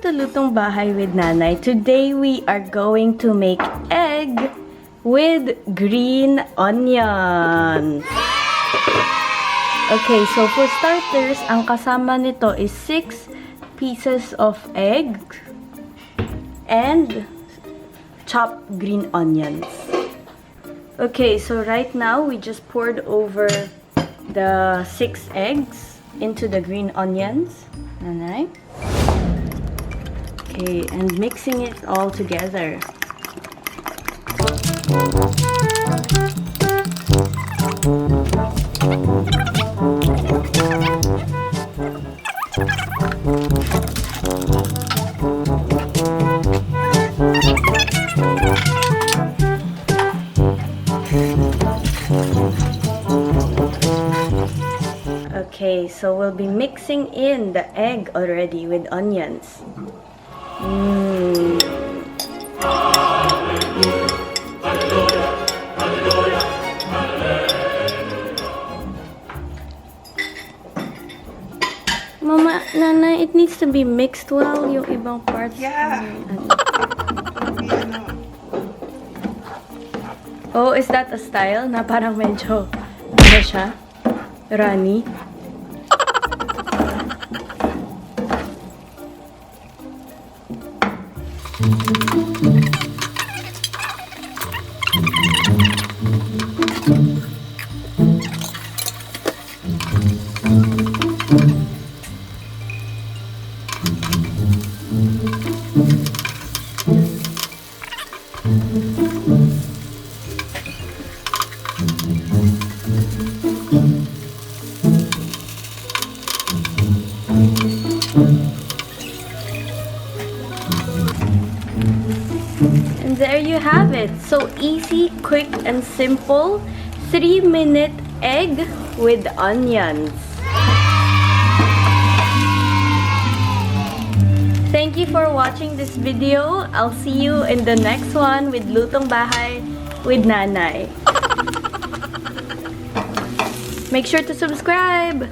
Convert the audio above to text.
to Lutong Bahay with Nanay. Today we are going to make egg with green onions. Okay, so for starters, ang kasama nito is 6 pieces of egg and chopped green onions. Okay, so right now we just poured over the 6 eggs into the green onions. Nanay. Okay, and mixing it all together. Okay, so we'll be mixing in the egg already with onions. Mama, Nana, it needs to be mixed well, yung ibang parts. Yeah. Oh, is that a style na parang medyo, ano siya? Runny? And there you have it. So easy, quick, and simple. 3-minute egg with onions. Thank you for watching this video. I'll see you in the next one with Lutong Bahay with Nanay. Make sure to subscribe.